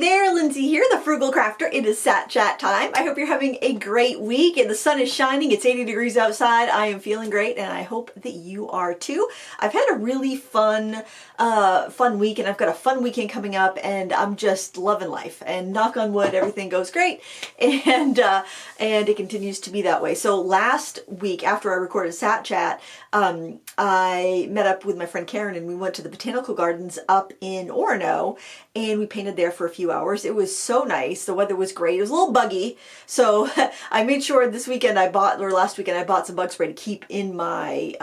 there, Lindsay here, the Frugal Crafter. It is Sat Chat time. I hope you're having a great week and the sun is shining. It's 80 degrees outside. I am feeling great and I hope that you are too. I've had a really fun week and I've got a fun weekend coming up and I'm just loving life and knock on wood, everything goes great and it continues to be that way. So last week after I recorded Sat Chat, I met up with my friend Karen and we went to the botanical gardens up in Orono and we painted there for a few hours. It was so nice. The weather was great. It was a little buggy. So I made sure last weekend I bought some bug spray to keep in my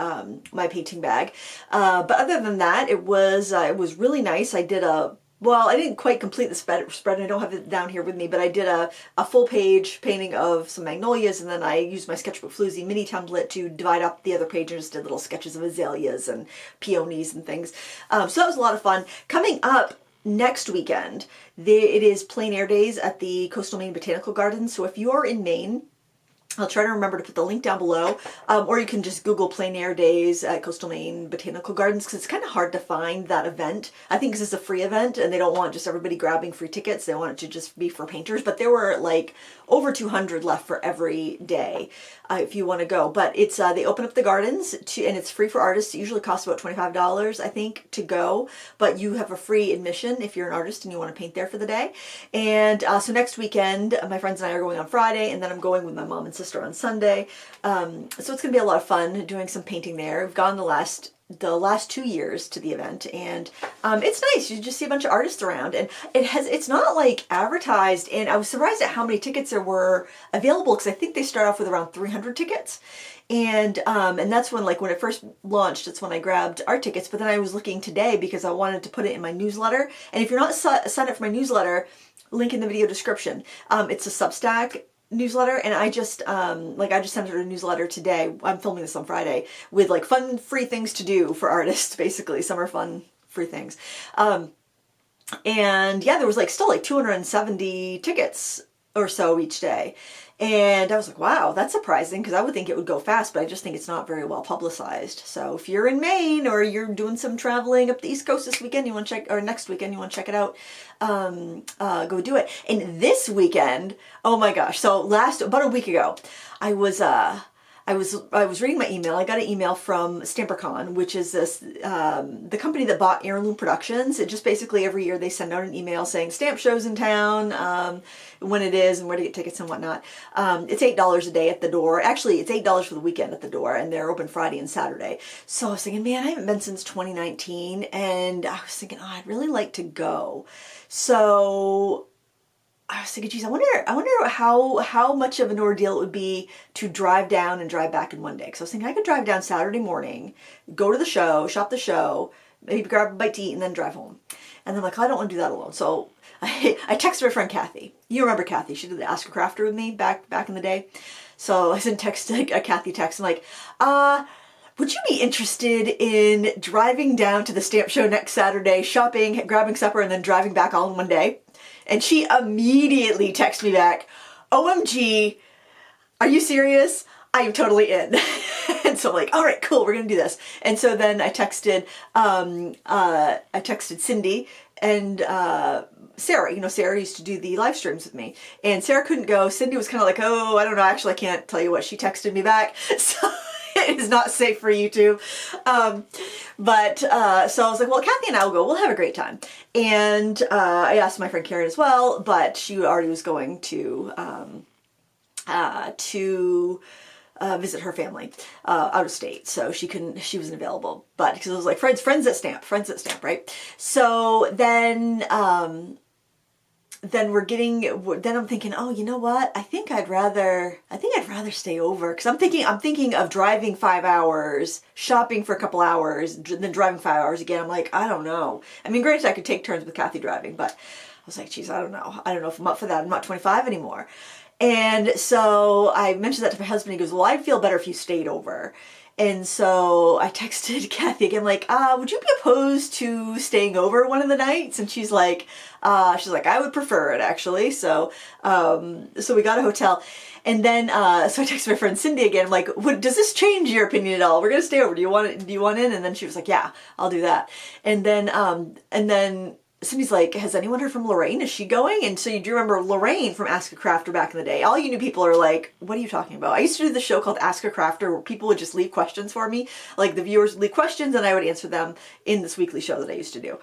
my painting bag. But other than that, it was really nice. I didn't quite complete the spread and I don't have it down here with me, but I did a full page painting of some magnolias and then I used my Sketchbook Floozy mini template to divide up the other page and just did little sketches of azaleas and peonies and things. So that was a lot of fun. Coming up next weekend, it is plein air days at the Coastal Maine Botanical Gardens. So if you are in Maine, I'll try to remember to put the link down below, or you can just Google plein air days at Coastal Maine Botanical Gardens because it's kind of hard to find that event. I think this is a free event and they don't want just everybody grabbing free tickets. They want it to just be for painters, but there were like over 200 left for every day if you want to go. But it's they open up the gardens and it's free for artists. It usually costs about $25, I think, to go, but you have a free admission if you're an artist and you want to paint there for the day. And so next weekend, my friends and I are going on Friday, and then I'm going with my mom and sister on Sunday. So it's going to be a lot of fun doing some painting there. We've gone the last 2 years to the event and it's nice. You just see a bunch of artists around and it's not like advertised, and I was surprised at how many tickets there were available because I think they start off with around 300 tickets. And that's when it first launched, it's when I grabbed our tickets, but then I was looking today because I wanted to put it in my newsletter. And if you're not signed up for my newsletter, link in the video description. It's a Substack newsletter, and I just sent her a newsletter today. I'm filming this on Friday with like fun free things to do for artists, basically summer fun free things. And yeah, there was still 270 tickets or so each day. And I was like, wow, that's surprising because I would think it would go fast, but I just think it's not very well publicized. So if you're in Maine or you're doing some traveling up the East Coast this weekend, you want to check, or next weekend, you want to check it out, go do it. And this weekend, oh my gosh, so about a week ago, I was reading my email. I got an email from StamperCon, which is the company that bought Heirloom Productions. It just basically every year they send out an email saying stamp shows in town, when it is and where to get tickets and whatnot. It's $8 a day at the door. Actually, it's $8 for the weekend at the door, and they're open Friday and Saturday. So I was thinking, man, I haven't been since 2019, and I was thinking, oh, I'd really like to go. So I was thinking, geez, I wonder how much of an ordeal it would be to drive down and drive back in one day. Because I was thinking I could drive down Saturday morning, go to the show, shop the show, maybe grab a bite to eat, and then drive home. And then I don't want to do that alone. So I texted my friend Kathy. You remember Kathy? She did the Ask a Crafter with me back in the day. So I sent a Kathy text. I'm like, would you be interested in driving down to the stamp show next Saturday, shopping, grabbing supper, and then driving back all in one day? And she immediately texted me back, OMG, are you serious? I am totally in. And so I'm like, all right, cool, we're gonna do this. And so then I texted Cindy and Sarah. Sarah used to do the live streams with me. And Sarah couldn't go. Cindy was kind of like, oh, I don't know, actually I can't tell you what. She texted me back. So it is not safe for YouTube. So I was like, well, Kathy and I will go. We'll have a great time. And I asked my friend Karen as well, but she already was going to visit her family out of state, so she wasn't available. But because it was like friends at Stamp, right? So then I'm thinking, oh, you know what? I think I'd rather stay over because I'm thinking of driving 5 hours, shopping for a couple hours, then driving 5 hours again. I'm like, I don't know. I mean, granted, I could take turns with Kathy driving, but I was like, geez, I don't know if I'm up for that. I'm not 25 anymore. And so I mentioned that to my husband. He goes, well, I'd feel better if you stayed over. And so I texted Kathy again, like, would you be opposed to staying over one of the nights? And she's like, I would prefer it actually. So we got a hotel. And then, so I texted my friend Cindy again, I'm like, does this change your opinion at all? We're going to stay over. Do you want in? And then she was like, yeah, I'll do that. And then Cindy's like, has anyone heard from Lorraine? Is she going? And so you do remember Lorraine from Ask a Crafter back in the day. All you new people are like, what are you talking about? I used to do the show called Ask a Crafter where people would just leave questions for me. Like the viewers would leave questions and I would answer them in this weekly show that I used to do.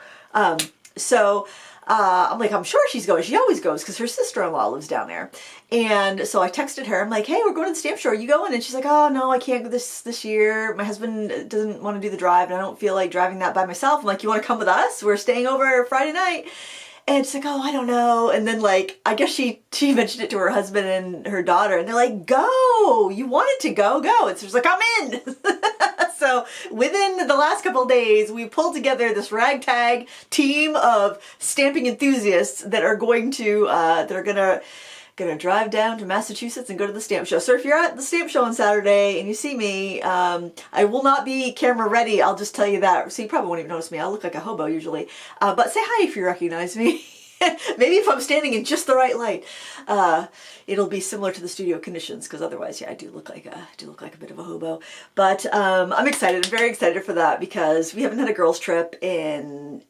I'm like, I'm sure she's going. She always goes because her sister-in-law lives down there. And so I texted her. I'm like, hey, we're going to the stamp show. Are you going? And she's like, oh, no, I can't go this year. My husband doesn't want to do the drive and I don't feel like driving that by myself. I'm like, you want to come with us? We're staying over Friday night. And it's like, oh, I don't know. And then like, I guess she mentioned it to her husband and her daughter and they're like, go, you wanted to go. And so she's like, I'm in. So within the last couple of days, we pulled together this ragtag team of stamping enthusiasts that are going to, gonna drive down to Massachusetts and go to the stamp show. So if you're at the stamp show on Saturday and you see me, I will not be camera ready. I'll just tell you that. So you probably won't even notice me. I'll look like a hobo usually. But say hi if you recognize me. Maybe if I'm standing in just the right light, it'll be similar to the studio conditions. Because otherwise, yeah, I do look like a bit of a hobo. But I'm excited. I'm very excited for that because we haven't had a girls' trip in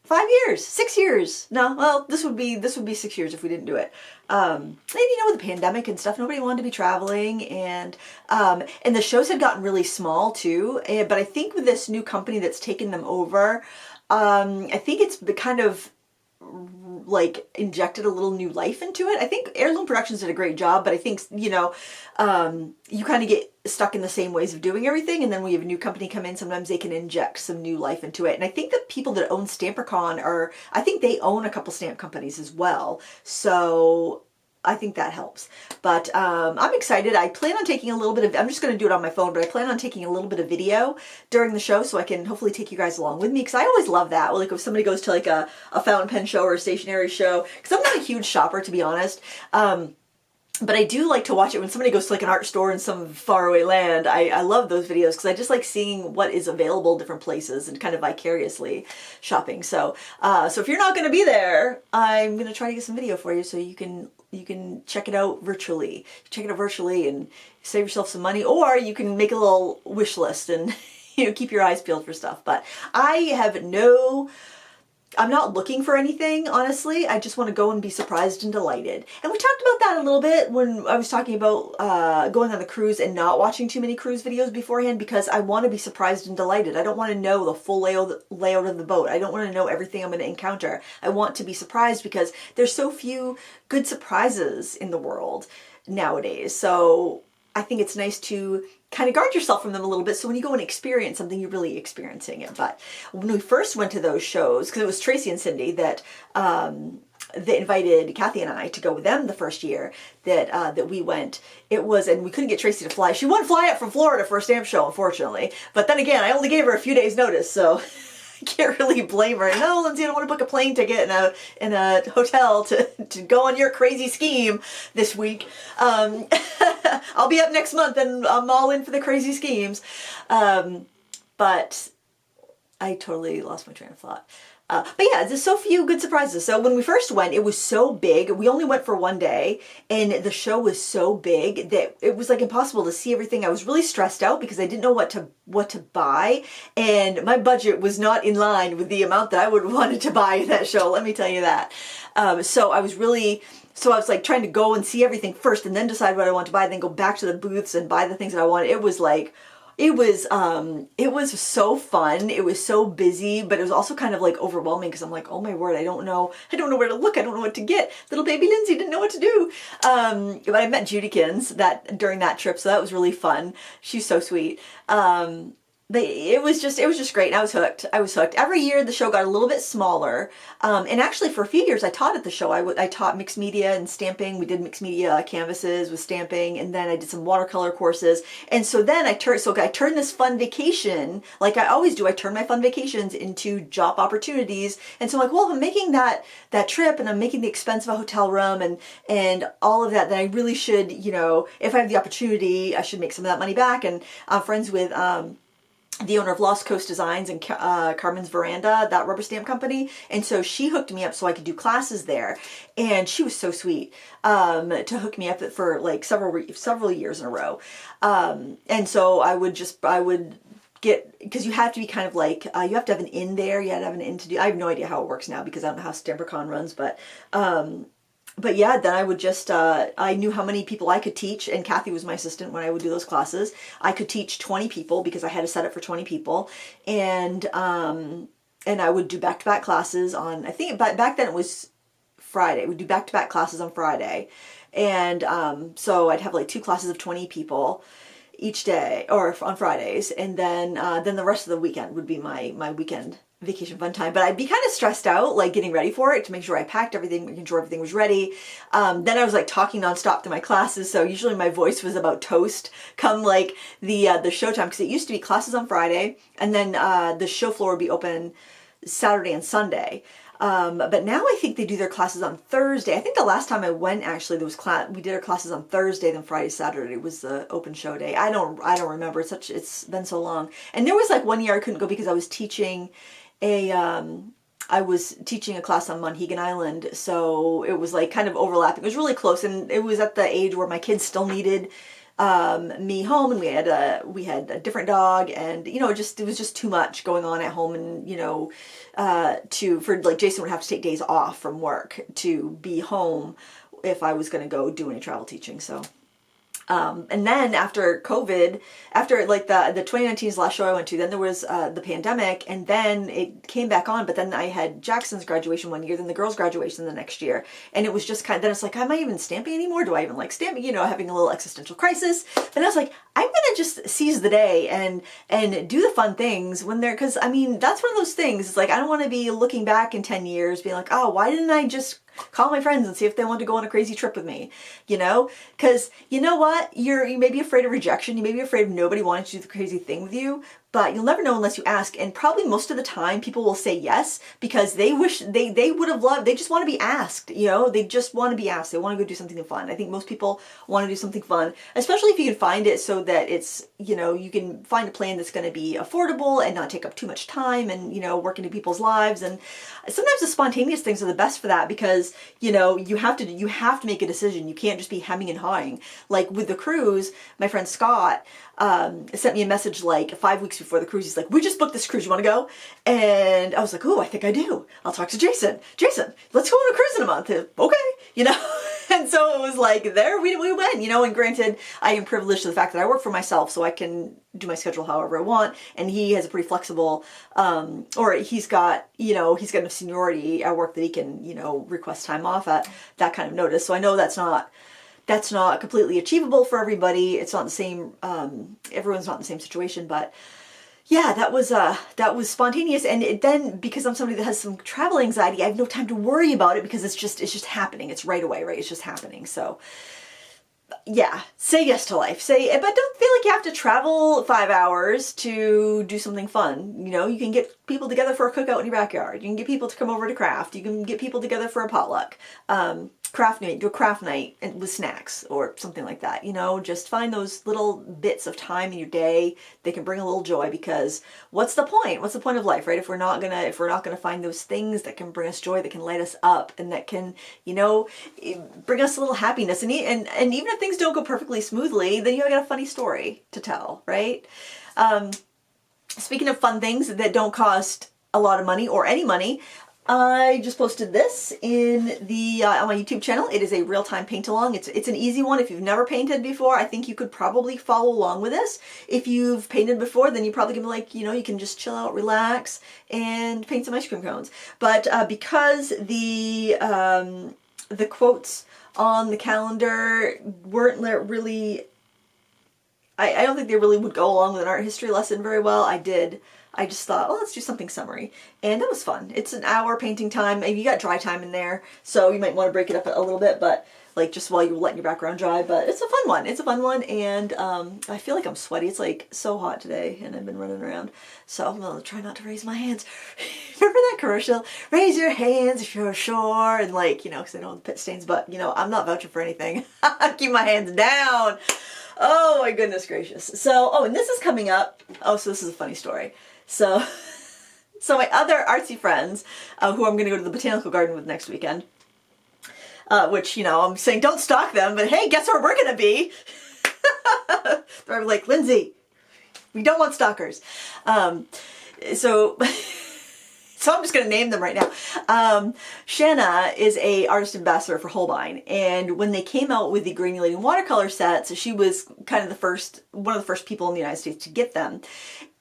5 years, 6 years. No, well, this would be 6 years if we didn't do it. And you know, with the pandemic and stuff, nobody wanted to be traveling, and the shows had gotten really small too. But I think with this new company that's taken them over, I think it's kind of like injected a little new life into it. I think Heirloom Productions did a great job, but I think, you know, you kind of get stuck in the same ways of doing everything, and then when you have a new company come in, sometimes they can inject some new life into it. And I think the people that own StamperCon I think they own a couple stamp companies as well, so I think that helps. But I'm excited. I plan on taking a little bit of, I'm just going to do it on my phone, but I plan on taking a little bit of video during the show so I can hopefully take you guys along with me, because I always love that. Like if somebody goes to like a fountain pen show or a stationery show, because I'm not a huge shopper, to be honest. But I do like to watch it when somebody goes to like an art store in some faraway land. I love those videos because I just like seeing what is available in different places and kind of vicariously shopping. So if you're not going to be there, I'm going to try to get some video for you so you can check it out virtually. Check it out virtually and save yourself some money, or you can make a little wish list and you know, keep your eyes peeled for stuff. But I'm not looking for anything, honestly. I just want to go and be surprised and delighted. And we talked about that a little bit when I was talking about going on the cruise and not watching too many cruise videos beforehand, because I want to be surprised and delighted. I don't want to know the full layout of the boat. I don't want to know everything I'm going to encounter. I want to be surprised because there's so few good surprises in the world nowadays. So I think it's nice to kind of guard yourself from them a little bit, so when you go and experience something, you're really experiencing it. But when we first went to those shows, because it was Tracy and Cindy that they invited Kathy and I to go with them the first year that we went. It was, and we couldn't get Tracy to fly. She wouldn't fly up from Florida for a stamp show, unfortunately. But then again, I only gave her a few days notice, so I can't really blame her. No, Lindsay, I don't want to book a plane ticket in a hotel to go on your crazy scheme this week. I'll be up next month and I'm all in for the crazy schemes. But I totally lost my train of thought. But yeah, there's so few good surprises. So when we first went, it was so big. We only went for one day, and the show was so big that it was like impossible to see everything. I was really stressed out because I didn't know what to buy, and my budget was not in line with the amount that I would have wanted to buy at that show. Let me tell you that. So I was like trying to go and see everything first, and then decide what I want to buy, and then go back to the booths and buy the things that I wanted. It was so fun. It was so busy, but it was also kind of like overwhelming because I'm like, oh my word, I don't know where to look. I don't know what to get. Little baby Lindsay didn't know what to do. But I met Judykins during that trip, so that was really fun. She's so sweet. It was just great, and I was hooked. Every year the show got a little bit smaller, and actually for a few years I taught at the show. I taught mixed media and stamping. We did mixed media canvases with stamping, and then I did some watercolor courses. And so then I turned this fun vacation, like I always do. I turn my fun vacations into job opportunities. And so I'm like, well, if I'm making that trip and I'm making the expense of a hotel room and all of that, then I really should, you know, if I have the opportunity, I should make some of that money back. And I'm friends with the owner of Lost Coast Designs and Carmen's Veranda, that rubber stamp company. And so she hooked me up so I could do classes there. And she was so sweet to hook me up for like several years in a row. And so I would because you have to be kind of like, you have to have an in there, you have to have an in to do, I have no idea how it works now because I don't know how StamperCon runs, but yeah, then I would just, I knew how many people I could teach, and Kathy was my assistant when I would do those classes. I could teach 20 people because I had to set it for 20 people, and I would do back-to-back classes on, I think back then it was Friday. We'd do back-to-back classes on Friday, and so I'd have like 2 classes of 20 people each day, or on Fridays, and then the rest of the weekend would be my weekend vacation fun time. But I'd be kind of stressed out, like getting ready for it, to make sure I packed everything, making sure everything was ready. Then I was like talking nonstop to my classes, so usually my voice was about toast come like the show time, because it used to be classes on Friday, and then the show floor would be open Saturday and Sunday. But now I think they do their classes on Thursday. I think the last time I went, actually, we did our classes on Thursday, then Friday, Saturday was the open show day. I don't remember. It's been so long. And there was like one year I couldn't go because I was teaching I was teaching a class on Monhegan Island, so it was like kind of overlapping. It was really close, and it was at the age where my kids still needed me home, and we had a different dog, and it was just too much going on at home, and for like Jason would have to take days off from work to be home if I was going to go do any travel teaching. So and then after COVID, after like the 2019's last show I went to, then there was the pandemic, and then it came back on, but then I had Jackson's graduation one year, then the girls' graduation the next year, and it was just then it's like, am I even stamping anymore? Do I even like stamping? Having a little existential crisis. But I was like, I'm gonna just seize the day and do the fun things when they're, because I mean, that's one of those things. It's like, I don't want to be looking back in 10 years being like, oh, why didn't I just call my friends and see if they want to go on a crazy trip with me, because you know what, you may be afraid of rejection, you may be afraid of nobody wanting to do the crazy thing with you, but you'll never know unless you ask. And probably most of the time people will say yes because they wish they would have loved, they just want to be asked, they just want to be asked, they want to go do something fun. I think most people want to do something fun, especially if you can find it so that it's, you can find a plan that's going to be affordable and not take up too much time, and work into people's lives. And sometimes the spontaneous things are the best for that, because you have to make a decision. You can't just be hemming and hawing. Like with the cruise, my friend Scott sent me a message like 5 weeks before the cruise. He's like, we just booked this cruise, you want to go? And I was like, oh, I think I do. I'll talk to Jason, let's go on a cruise in a month. Okay, and so it was like, there we went, and granted, I am privileged to the fact that I work for myself, so I can do my schedule however I want, and he has a pretty flexible, or he's got enough seniority at work that he can, request time off at that kind of notice. So I know that's not completely achievable for everybody. It's not the same, everyone's not in the same situation, but yeah, that was spontaneous. And then, because I'm somebody that has some travel anxiety, I have no time to worry about it, because it's just happening. It's right away, right? It's just happening. So yeah, say yes to life. But don't feel like you have to travel 5 hours to do something fun. You can get people together for a cookout in your backyard. You can get people to come over to craft. You can get people together for a potluck. Craft night, do a craft night with snacks or something like that. Just find those little bits of time in your day that can bring a little joy, because what's the point? What's the point of life, right? If we're not gonna find those things that can bring us joy, that can light us up, and that can, bring us a little happiness. And even if things don't go perfectly smoothly, then you got a funny story to tell, right? Speaking of fun things that don't cost a lot of money or any money, I just posted this in on my YouTube channel. It is a real-time paint-along. It's an easy one. If you've never painted before, I think you could probably follow along with this. If you've painted before, then you probably can be like, you can just chill out, relax, and paint some ice cream cones. But because the quotes on the calendar weren't really, I don't think they really would go along with an art history lesson very well. I just thought, let's do something summary. And that was fun. It's an hour painting time. Maybe you got dry time in there, so you might want to break it up a little bit, but like just while you're letting your background dry. But it's a fun one. It's a fun one, and I feel like I'm sweaty. It's like so hot today, and I've been running around. So I'm going to try not to raise my hands. Remember that commercial? Raise your hands if you're sure, and because I don't have the pit stains, but I'm not vouching for anything. Keep my hands down. Oh my goodness gracious. So, and this is coming up. So this is a funny story. So my other artsy friends, who I'm going to go to the botanical garden with next weekend, which, I'm saying don't stalk them, but hey, guess where we're going to be? They're like, Lindsay, We don't want stalkers. So I'm just going to name them right now. Shanna is a artist ambassador for Holbein, and when they came out with the granulating watercolor sets, she was kind of one of the first people in the United States to get them.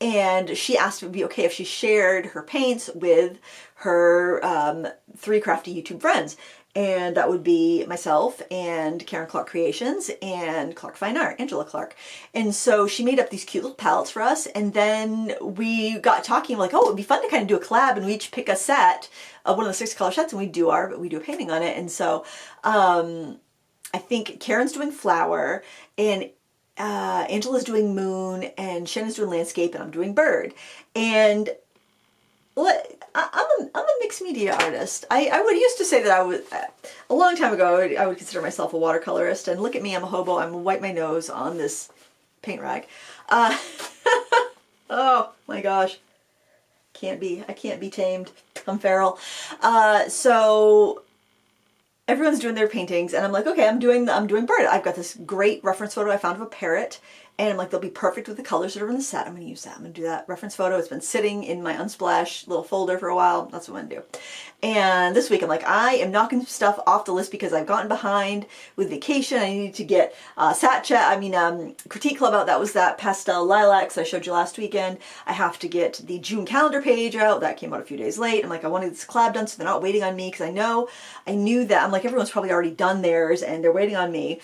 And she asked if it would be okay if she shared her paints with her 3 crafty YouTube friends. And that would be myself and Karen Clark Creations and Clark Fine Art, Angela Clark. And so she made up these cute little palettes for us. And then we got talking like, oh, it would be fun to kind of do a collab, and we each pick a set of one of the 6 color sets, and we do a painting on it. And so I think Karen's doing flower, and Angela's doing moon, and Shanna's doing landscape, and I'm doing bird. And I'm a mixed media artist. I would used to say that I would, a long time ago, I would consider myself a watercolorist, and look at me, I'm a hobo. I'm gonna wipe my nose on this paint rag. Oh my gosh. I can't be tamed. I'm feral. So everyone's doing their paintings, and I'm like, okay, I'm doing bird. I've got this great reference photo I found of a parrot, and I'm like, they'll be perfect with the colors that are in the set. I'm going to use that. I'm going to do that reference photo. It's been sitting in my Unsplash little folder for a while. That's what I'm going to do. And this week I'm like, I am knocking stuff off the list because I've gotten behind with vacation. I need to get Critique Club out. That was that pastel lilacs I showed you last weekend. I have to get the June calendar page out. That came out a few days late. I'm like, I wanted this collab done so they're not waiting on me, because I knew that, I'm like, everyone's probably already done theirs and they're waiting on me.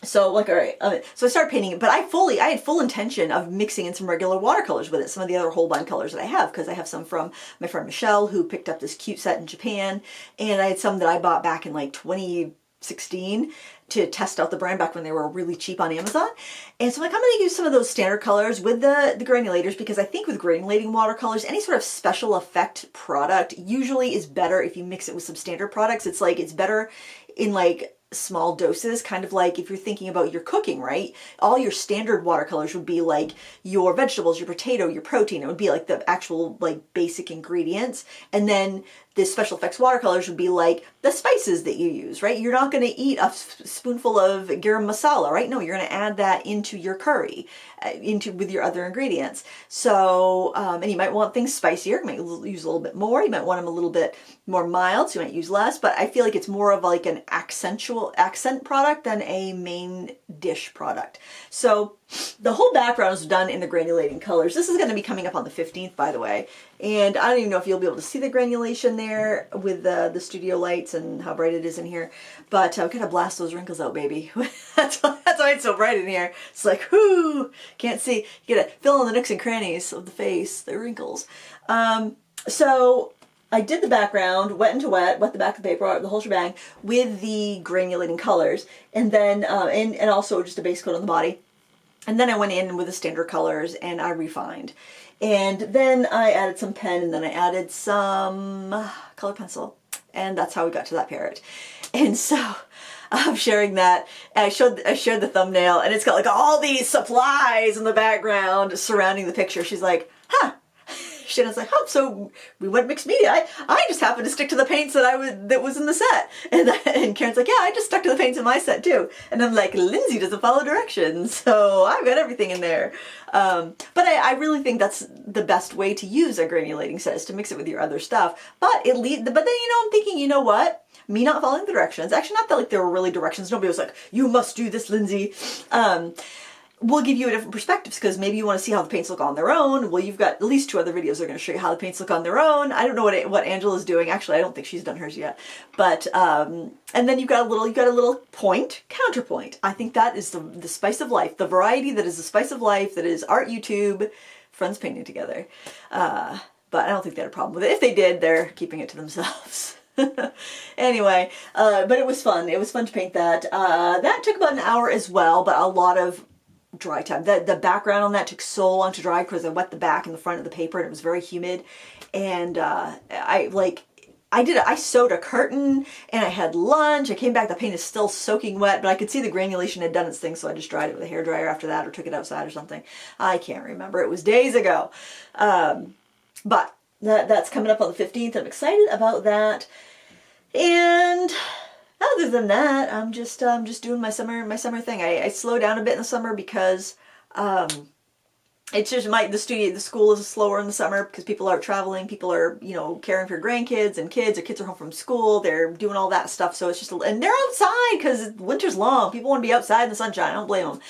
So like, all right, so I started painting it, but I had full intention of mixing in some regular watercolors with it, some of the other Holbein colors that I have, because I have some from my friend Michelle, who picked up this cute set in Japan, and I had some that I bought back in like 2016 to test out the brand back when they were really cheap on Amazon. And so I'm like, I'm going to use some of those standard colors with the granulators, because I think with granulating watercolors, any sort of special effect product usually is better if you mix it with some standard products. It's like, it's better in like small doses, kind of like if you're thinking about your cooking, right? All your standard watercolors would be like your vegetables, your potato, your protein. It would be like the actual like basic ingredients. And then the special effects watercolors would be like the spices that you use, right? You're not going to eat a spoonful of garam masala, right? No, you're going to add that into your curry, with your other ingredients. So, and you might want things spicier. You might use a little bit more. You might want them a little bit more mild, so you might use less. But I feel like it's more of like an accent product than a main dish product. So the whole background is done in the granulating colors. This is going to be coming up on the 15th, by the way. And I don't even know if you'll be able to see the granulation there with the studio lights and how bright it is in here. But I'm going to blast those wrinkles out, baby. That's why it's so bright in here. It's like, whoo, can't see. You got to fill in the nooks and crannies of the face, the wrinkles. So I did the background, wet the back of the paper, the whole shebang, with the granulating colors. And then, and also just a base coat on the body. And then I went in with the standard colors and I refined. And then I added some pen, and then I added some color pencil. And that's how we got to that parrot. And so I'm sharing that. And I shared the thumbnail, and it's got like all these supplies in the background surrounding the picture. She's like, huh. Shanna's like, oh, so we went mixed media. I just happened to stick to the paints that was in the set. And Karen's like, yeah, I just stuck to the paints in my set too. And I'm like, Lindsay doesn't follow directions, so I've got everything in there. But I really think that's the best way to use a granulating set, is to mix it with your other stuff. But then, I'm thinking, you know what? Me not following the directions, actually not that like there were really directions. Nobody was like, you must do this, Lindsay. We'll give you a different perspectives, because maybe you want to see how the paints look on their own. Well, you've got at least 2 other videos that are going to show you how the paints look on their own. I don't know what Angela's doing. Actually, I don't think she's done hers yet. But and then you've got a little point, counterpoint. I think that is the spice of life, the variety that is the spice of life, that is art YouTube, friends painting together. But I don't think they had a problem with it. If they did, they're keeping it to themselves. Anyway, but it was fun. It was fun to paint that. That took about an hour as well, but a lot of dry time. The background on that took so long to dry because I wet the back and the front of the paper, and it was very humid. And I sewed a curtain, and I had lunch. I came back, the paint is still soaking wet, but I could see the granulation had done its thing, so I just dried it with a hairdryer after that, or took it outside or something. I can't remember. It was days ago. But that's coming up on the 15th. I'm excited about that. And other than that, I'm just doing my summer thing. I slow down a bit in the summer because it's just the school is slower in the summer because people are traveling, people are, you know, caring for grandkids and kids, or kids are home from school, they're doing all that stuff. So it's just, and they're outside because winter's long. People want to be outside in the sunshine. I don't blame them.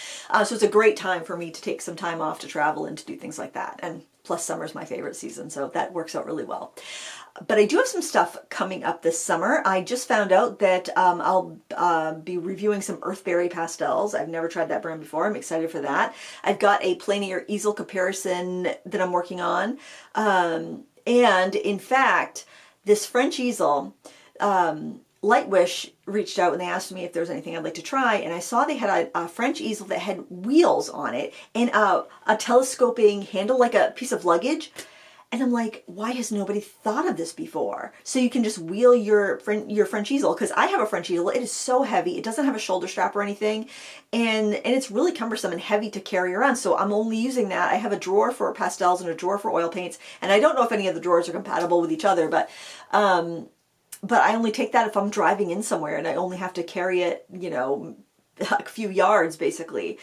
So it's a great time for me to take some time off to travel and to do things like that. And plus summer's my favorite season, so that works out really well. But I do have some stuff coming up this summer. I just found out that I'll be reviewing some Earthberry pastels. I've never tried that brand before. I'm excited for that. I've got a plein air easel comparison that I'm working on. And in fact, this French easel, Lightwish reached out and they asked me if there was anything I'd like to try, and I saw they had a French easel that had wheels on it and a telescoping handle like a piece of luggage. And I'm like, why has nobody thought of this before? So you can just wheel your French easel, because I have a French easel. It is so heavy. It doesn't have a shoulder strap or anything. And it's really cumbersome and heavy to carry around. So I'm only using that. I have a drawer for pastels and a drawer for oil paints. And I don't know if any of the drawers are compatible with each other, but I only take that if I'm driving in somewhere and I only have to carry it, you know, a few yards basically.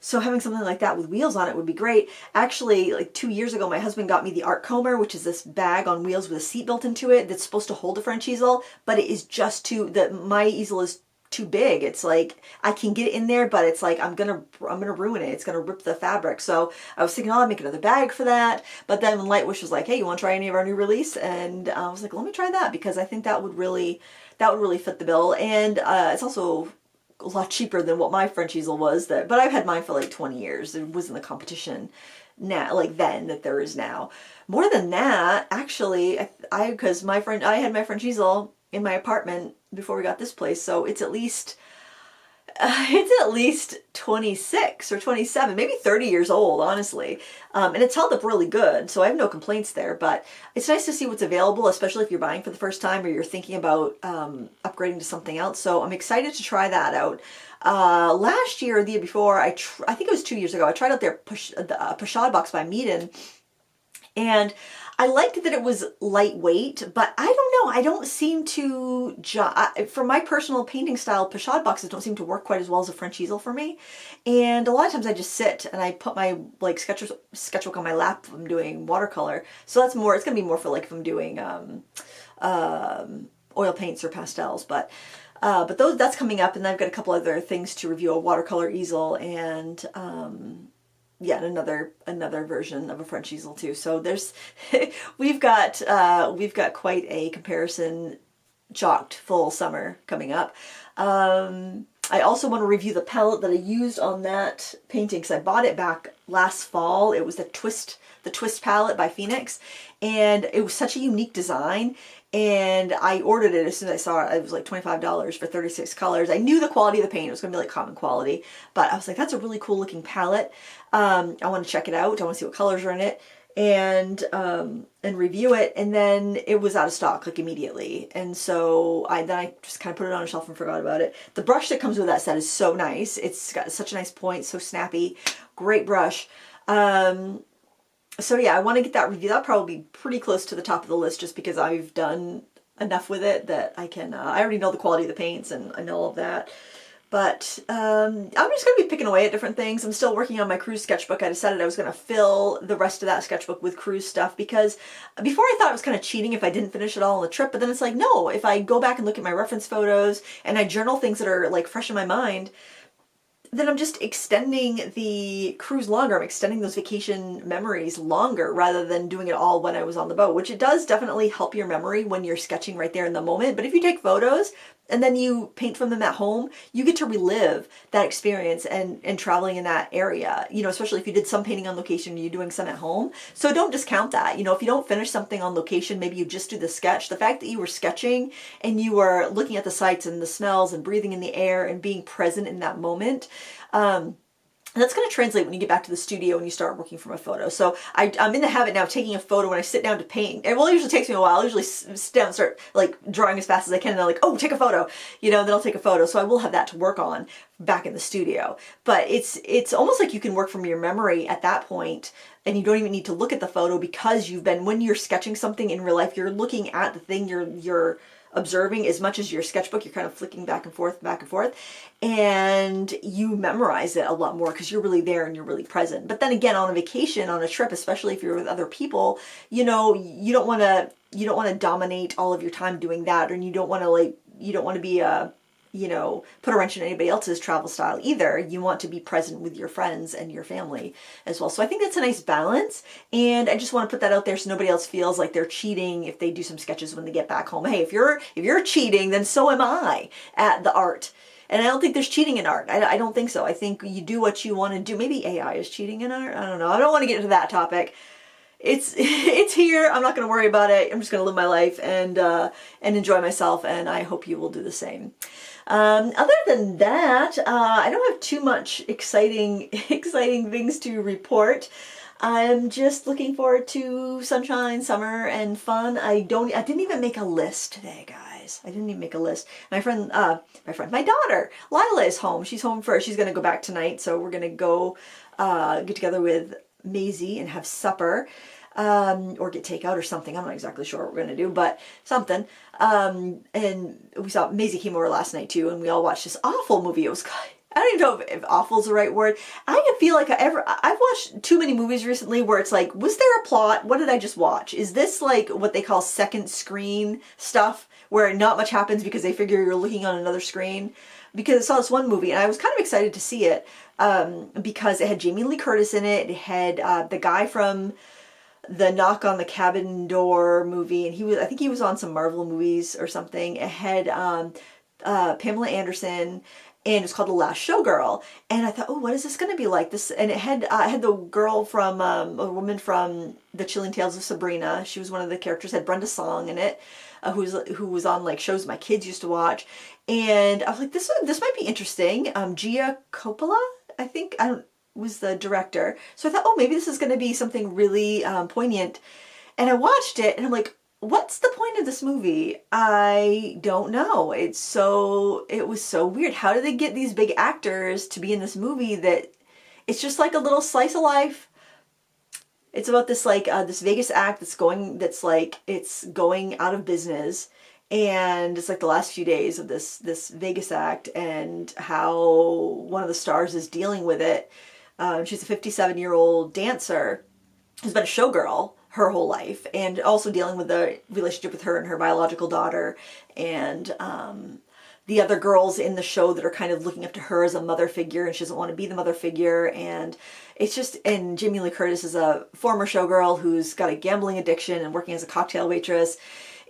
So having something like that with wheels on it would be great. Actually, like 2 years ago, my husband got me the Art Comber, which is this bag on wheels with a seat built into it that's supposed to hold a French easel, but it is just my easel is too big. It's like I can get it in there, but it's like I'm gonna ruin it. It's gonna rip the fabric. So I was thinking, oh, I'll make another bag for that. But then when Lightwish was like, hey, you want to try any of our new release? And I was like, let me try that, because I think that would really fit the bill. And it's also a lot cheaper than what my French easel was. But I've had mine for like 20 years. It wasn't the competition now, like then, that there is now. More than that, actually, because I had my French easel in my apartment before we got this place, so it's at least 26 or 27, maybe 30 years old, honestly. And it's held up really good, so I have no complaints there. But it's nice to see what's available, especially if you're buying for the first time or you're thinking about upgrading to something else. So I'm excited to try that out. Last year or the year before, I think it was 2 years ago, I tried out their Pochade box by Meeden. And I liked that it was lightweight, but I don't know, I don't seem to, for my personal painting style, Pochade boxes don't seem to work quite as well as a French easel for me. And a lot of times I just sit and I put my like sketchbook on my lap if I'm doing watercolor. So that's more, it's going to be more for like if I'm doing oil paints or pastels. But that's coming up, and I've got a couple other things to review, a watercolor easel and yeah, another version of a French easel too. So there's we've got quite a comparison chocked full summer coming up. I also want to review the palette that I used on that painting, because I bought it back last fall. It was the Twist palette by Phoenix, and it was such a unique design. And I ordered it as soon as I saw it. It was like $25 for 36 colors. I knew the quality of the paint, it was going to be like common quality, but I was like, that's a really cool looking palette. I want to check it out. I want to see what colors are in it and review it. And then it was out of stock like immediately. And so I just kind of put it on a shelf and forgot about it. The brush that comes with that set is so nice. It's got such a nice point, so snappy, great brush. So yeah, I want to get that review. That'll probably be pretty close to the top of the list, just because I've done enough with it that I can, I already know the quality of the paints and I know all of that. But I'm just going to be picking away at different things. I'm still working on my cruise sketchbook. I decided I was going to fill the rest of that sketchbook with cruise stuff, because before I thought it was kind of cheating if I didn't finish it all on the trip. But then it's like, no, if I go back and look at my reference photos and I journal things that are like fresh in my mind, then I'm just extending the cruise longer. I'm extending those vacation memories longer rather than doing it all when I was on the boat, which it does definitely help your memory when you're sketching right there in the moment. But if you take photos and then you paint from them at home, you get to relive that experience and traveling in that area, you know, especially if you did some painting on location and you're doing some at home. So don't discount that. You know, if you don't finish something on location, maybe you just do the sketch. The fact that you were sketching and you were looking at the sights and the smells and breathing in the air and being present in that moment, that's going to translate when you get back to the studio and you start working from a photo. So I'm in the habit now of taking a photo when I sit down to paint. It usually takes me a while. I usually sit down and start like drawing as fast as I can, and then like, oh, take a photo, you know, then I'll take a photo. So I will have that to work on back in the studio. But it's almost like you can work from your memory at that point, and you don't even need to look at the photo, because when you're sketching something in real life, you're looking at the thing you're observing as much as your sketchbook. You're kind of flicking back and forth, and you memorize it a lot more because you're really there and you're really present. But then again, on a vacation, on a trip, especially if you're with other people, you know, you don't want to dominate all of your time doing that, and you don't want to be a, you know, put a wrench in anybody else's travel style either. You want to be present with your friends and your family as well. So I think that's a nice balance, and I just want to put that out there so nobody else feels like they're cheating if they do some sketches when they get back home. Hey, if you're cheating, then so am I at the art. And I don't think there's cheating in art. I don't think so. I think you do what you want to do. Maybe AI is cheating in art. I don't know. I don't want to get into that topic. It's here. I'm not going to worry about it. I'm just going to live my life and enjoy myself, and I hope you will do the same. Other than that, I don't have too much exciting things to report. I'm just looking forward to sunshine, summer, and fun. I didn't even make a list today, guys. I didn't even make a list. My daughter, Lila, is home. She's home first. She's going to go back tonight, so we're going to go get together with Maisie and have supper, or get takeout or something. I'm not exactly sure what we're going to do, but something. And we saw, Maisie came over last night too, and we all watched this awful movie. It was, I don't even know if awful is the right word. I feel like I've watched too many movies recently where it's like, was there a plot? What did I just watch? Is this like what they call second screen stuff, where not much happens because they figure you're looking on another screen? Because I saw this one movie and I was kind of excited to see it, because it had Jamie Lee Curtis in it. It had the guy from the Knock on the Cabin Door movie, and I think he was on some Marvel movies or something. It had Pamela Anderson, and it's called The Last Showgirl. And I thought, oh, what is this going to be like? This, and it had the girl from a woman from The Chilling Tales of Sabrina. She was one of the characters. Had Brenda Song in it, who was on like shows my kids used to watch. And I was like, this might be interesting. Gia Coppola, I think, was the director. So I thought, oh, maybe this is going to be something really poignant. And I watched it and I'm like, what's the point of this movie? I don't know. It was so weird. How did they get these big actors to be in this movie that it's just like a little slice of life? It's about this like this Vegas act that's going out of business. And it's like the last few days of this Vegas act, and how one of the stars is dealing with it. She's a 57-year-old dancer who's been a showgirl her whole life, and also dealing with the relationship with her and her biological daughter, and the other girls in the show that are kind of looking up to her as a mother figure, and she doesn't want to be the mother figure. And it's just, and Jamie Lee Curtis is a former showgirl who's got a gambling addiction and working as a cocktail waitress.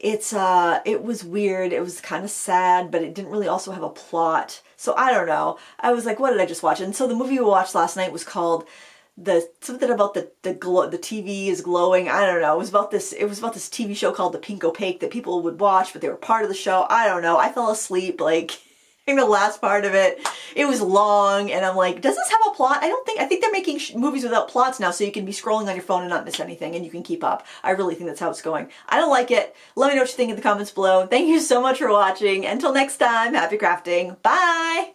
It was weird. It was kind of sad, but it didn't really also have a plot. So I don't know. I was like, what did I just watch? And so the movie we watched last night was called something about the TV is glowing. I don't know. It was about this TV show called The Pink Opaque that people would watch, but they were part of the show. I don't know. I fell asleep like in the last part of it. It was long, and I'm like, does this have a plot? I think they're making movies without plots now, so you can be scrolling on your phone and not miss anything, and you can keep up. I really think that's how it's going. I don't like it. Let me know what you think in the comments below. Thank you so much for watching. Until next time, happy crafting. Bye!